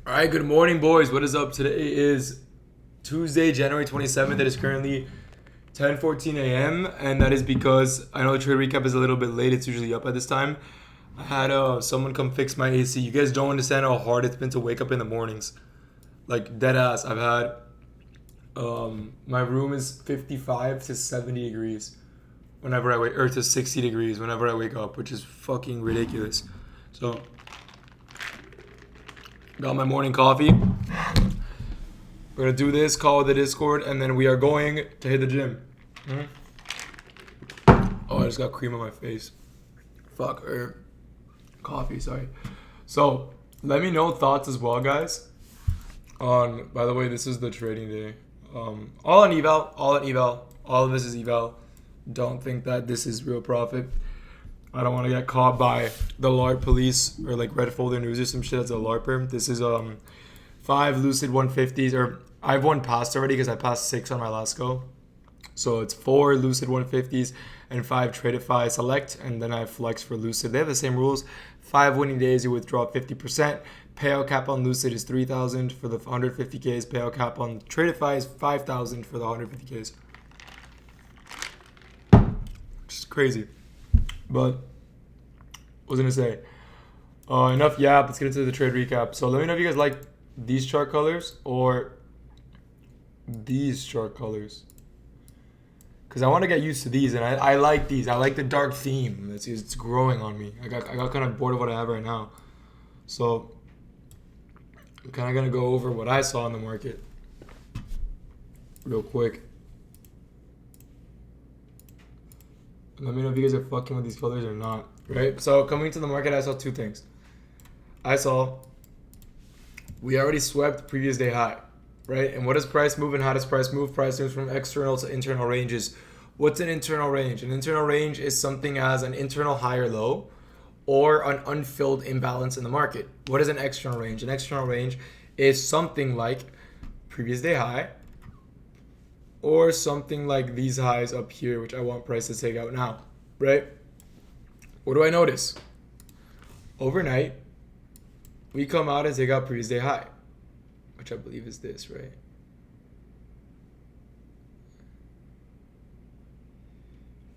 All right, good morning, boys. What is up? Today is Tuesday, January 27th. It is currently 10:14 a.m. and that is because I know the trade recap is a little bit late. It's usually up at this time. I had someone come fix my AC. You guys don't understand how hard it's been to wake up in the mornings. Like dead ass. I've had my room is 55 to 70 degrees whenever I wake, or to 60 degrees whenever I wake up, which is fucking ridiculous. So got my morning coffee. We're gonna do this, call the Discord, and then we are going to hit the gym. Oh, I just got cream on my face. Fuck, or coffee, sorry. So, let me know thoughts as well, guys. By the way, this is the trading day. All on Eval, all on Eval. All of this is Eval. Don't think that this is real profit. I don't want to get caught by the LARP police or like Red Folder News or some shit as a LARPer. This is 5 Lucid 150s, or I've won past already because I passed 6 on my last go. So it's 4 Lucid 150s and 5 Tradify Select, and then I flex for Lucid. They have the same rules. 5 winning days, you withdraw 50%. Payout cap on Lucid is 3,000 for the 150Ks. Payout cap on Tradify is 5,000 for the 150Ks. Which is crazy. But what was I gonna say? Enough yap. Let's get into the trade recap. So let me know if you guys like these chart colors or these chart colors, because I want to get used to these, and I like these. I like the dark theme. It's growing on me. I got kind of bored of what I have right now, so I'm kind of gonna go over what I saw in the market real quick. Let me know if you guys are fucking with these colors or not, right? So coming to the market, I saw 2 things. I saw we already swept previous day high, right? And what does price move and how does price move? Price moves from external to internal ranges. What's an internal range? An internal range is something as an internal high or low or an unfilled imbalance in the market. What is an external range? An external range is something like previous day high, or something like these highs up here, which I want price to take out now, right? What do I notice? Overnight, we come out and take out previous day high, which I believe is this, right?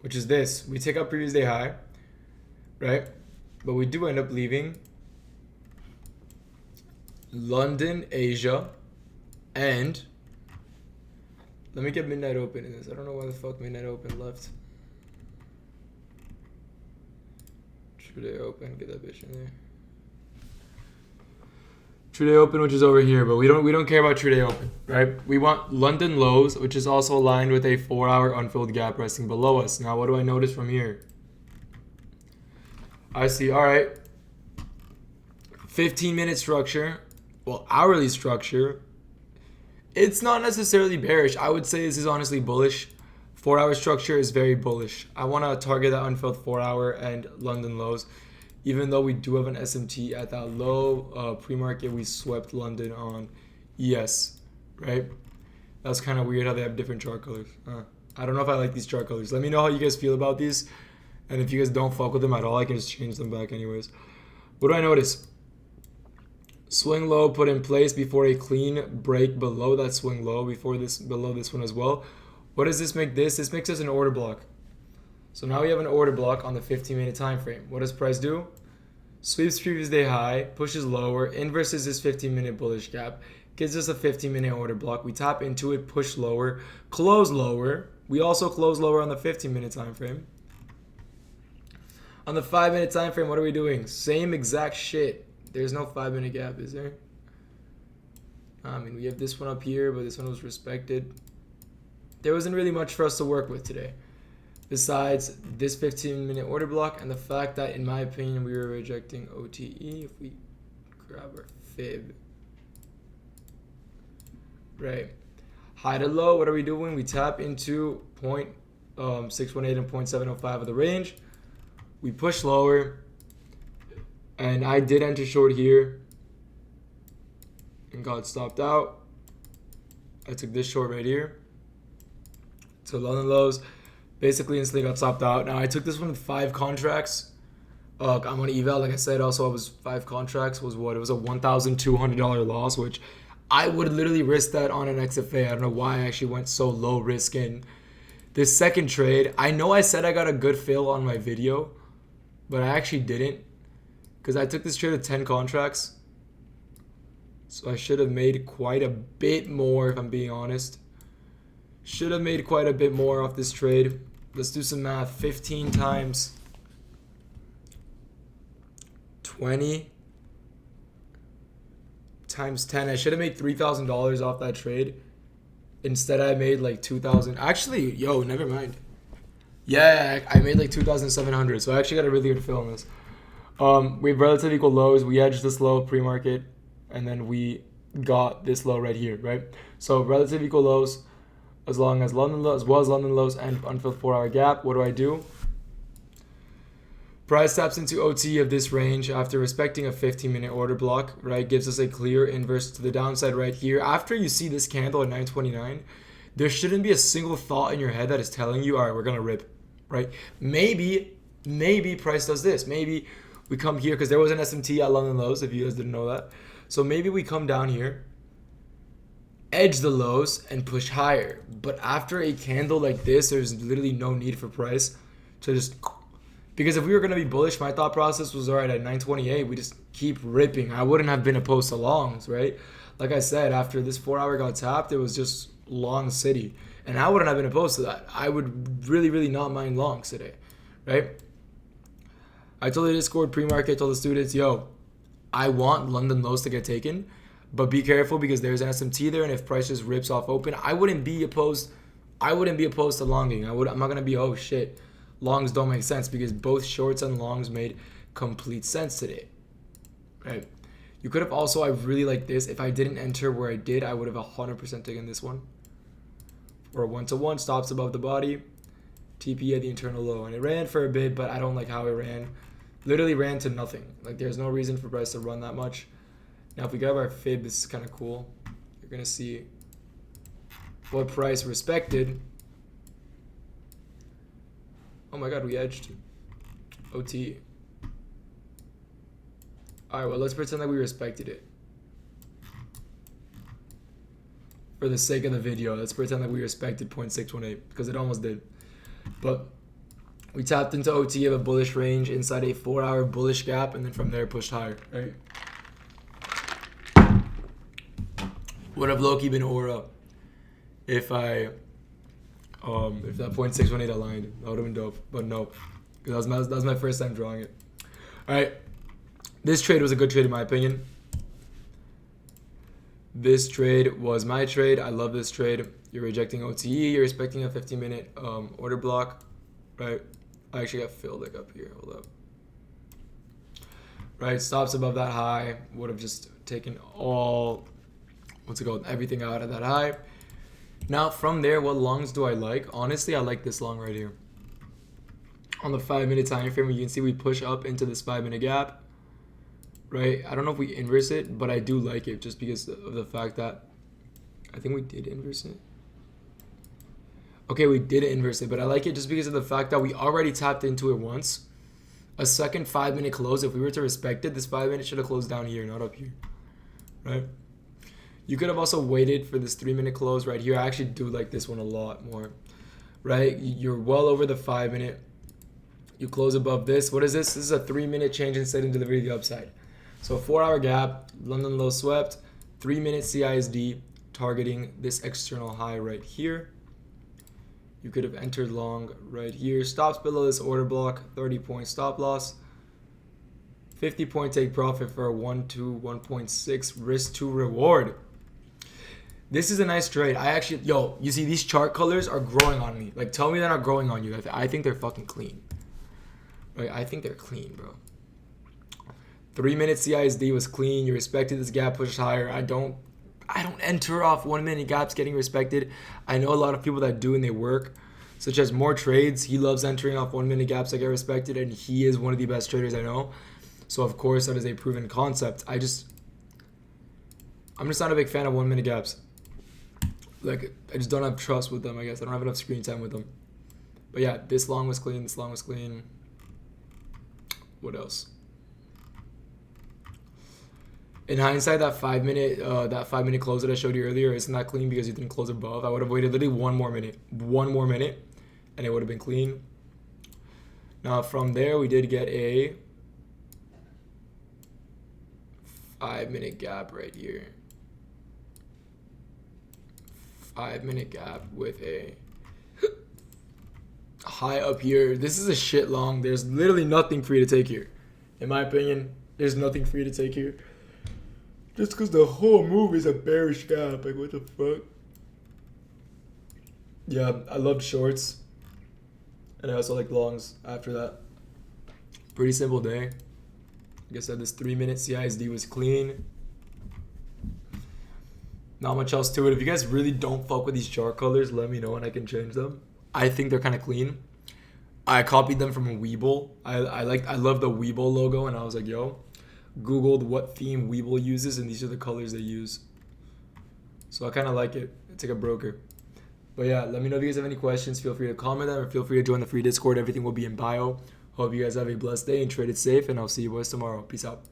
Which is this. We take out previous day high, right? But we do end up leaving London, Asia, and let me get midnight open in this. I don't know why the fuck midnight open left. True day open, get that bitch in there. True day open, which is over here, but we don't care about true day open, right? We want London lows, which is also aligned with a 4-hour unfilled gap resting below us. Now, what do I notice from here? I see, all right, 15-minute structure, well, hourly structure. It's not necessarily bearish. I would say this is honestly bullish. 4-hour structure is very bullish. I want to target that unfilled 4-hour and London lows. Even though we do have an SMT at that low, pre-market we swept London on ES, right? That's kind of weird how they have different chart colors. I don't know if I like these chart colors. Let me know how you guys feel about these. And if you guys don't fuck with them at all, I can just change them back anyways. What do I notice? Swing low put in place before a clean break below that swing low, below this one as well. What does this make this? This makes us an order block. So now we have an order block on the 15-minute time frame. What does price do? Sweeps previous day high, pushes lower, inverses this 15-minute bullish gap, gives us a 15-minute order block. We tap into it, push lower, close lower. We also close lower on the 15-minute time frame. On the 5-minute time frame, what are we doing? Same exact shit. There's no 5-minute gap, is there? I mean, we have this one up here, but this one was respected. There wasn't really much for us to work with today, besides this 15-minute order block and the fact that, in my opinion, we were rejecting OTE. If we grab our fib. Right. High to low, what are we doing? We tap into 0.618 and 0.705 of the range. We push lower. And I did enter short here and got stopped out. I took this short right here. So London lows, basically instantly got stopped out. Now I took this one with 5 contracts. I'm on Eval, like I said. Also, I was 5 contracts. Was what? It was a $1,200 loss, which I would literally risk that on an XFA. I don't know why I actually went so low risk in this second trade. I know I said I got a good fill on my video, but I actually didn't, because I took this trade with 10 contracts. So I should have made quite a bit more, if I'm being honest. Should have made quite a bit more off this trade. Let's do some math. 15 times 20 times 10. I should have made $3,000 off that trade. Instead, I made like 2,000. Actually, yo, never mind. Yeah, I made like 2,700. So I actually got a really good fill on this. We have relative equal lows. We edged this low pre-market, and then we got this low right here, right? So relative equal lows, as long as London lows, as well as London lows and unfilled 4-hour gap. What do? Price taps into OT of this range after respecting a 15-minute order block, right? Gives us a clear inverse to the downside right here. After you see this candle at 929, there shouldn't be a single thought in your head that is telling you, all right, we're going to rip, right? Maybe price does this. Maybe we come here, because there was an SMT at London lows, if you guys didn't know that. So maybe we come down here, edge the lows, and push higher. But after a candle like this, there's literally no need for price to just... Because if we were going to be bullish, my thought process was, all right, at 928, we just keep ripping. I wouldn't have been opposed to longs, right? Like I said, after this 4-hour got tapped, it was just long city. And I wouldn't have been opposed to that. I would really not mind longs today, right? I told the Discord pre-market, I told the students, yo, I want London lows to get taken, but be careful because there's an SMT there, and if price just rips off open, I wouldn't be opposed to longing. I'm not going to be, oh shit, longs don't make sense, because both shorts and longs made complete sense today, right? You could have also, I really like this. If I didn't enter where I did, I would have 100% taken this one. Or 1-to-1, stops above the body, TP at the internal low. And it ran for a bit, but I don't like how it ran. Literally ran to nothing. Like, there's no reason for price to run that much. Now, if we grab our fib, this is kind of cool. You're going to see what price respected. Oh my god, we edged OT. Alright, well, let's pretend that we respected it. For the sake of the video, let's pretend that we respected 0.618, because it almost did. But we tapped into OT of a bullish range inside a 4-hour bullish gap, and then from there pushed higher, right? Would have low-key been aura if that 0.618 aligned. That would have been dope, but nope. Because that was my first time drawing it. All right, this trade was a good trade in my opinion. This trade was my trade. I love this trade. You're rejecting OTE. You're expecting a 15-minute order block, right? I actually got filled like up here. Hold up. Right, stops above that high. Would have just taken everything out of that high. Now, from there, what longs do I like? Honestly, I like this long right here. On the 5-minute time frame, you can see we push up into this 5-minute gap, right? I don't know if we inverse it, but I do like it just because of the fact that I think we did inverse it. Okay, we did inverse it, but I like it just because of the fact that we already tapped into it once. A second 5-minute close, if we were to respect it, this 5 minutes should have closed down here, not up here, right? You could have also waited for this 3-minute close right here. I actually do like this one a lot more, right? You're well over the 5-minute. You close above this. What is this? This is a 3-minute change in setting delivery to the upside. So 4-hour gap, London low swept, 3-minute CISD targeting this external high right here. You could have entered long right here. Stops below this order block, 30-point stop loss. 50-point take profit for a 1.6 risk to reward. This is a nice trade. You see these chart colors are growing on me. Like, tell me they're not growing on you. I think they're fucking clean. Right? I think they're clean, bro. 3-minute CISD was clean. You respected this gap, pushed higher. I don't enter off 1-minute gaps getting respected. I know a lot of people that do and they work, such as More Trades. He loves entering off 1-minute gaps that get respected, and he is one of the best traders I know. So of course that is a proven concept. I'm just not a big fan of 1-minute gaps. Like, I just don't have trust with them, I guess. I don't have enough screen time with them. But yeah, this long was clean. This long was clean. What else? In hindsight, that 5 minute close that I showed you earlier isn't that clean because you didn't close above. I would have waited literally one more minute, and it would have been clean. Now from there, we did get a 5 minute gap right here. 5 minute gap with a high up here. This is a shit long. There's literally nothing for you to take here. In my opinion, there's nothing for you to take here. Just because the whole move is a bearish gap. Like, what the fuck? Yeah, I love shorts. And I also like longs after that. Pretty simple day. Like I said, this 3 minute CISD was clean. Not much else to it. If you guys really don't fuck with these chart colors, let me know and I can change them. I think they're kind of clean. I copied them from a Webull. I love the Webull logo, and I was like, yo, Googled what theme Webull uses, and these are the colors they use. So I kind of like it. It's like a broker. But yeah, let me know if you guys have any questions. Feel free to comment them, or feel free to join the free Discord. Everything will be in bio. Hope you guys have a blessed day and trade it safe, and I'll see you boys tomorrow. Peace out.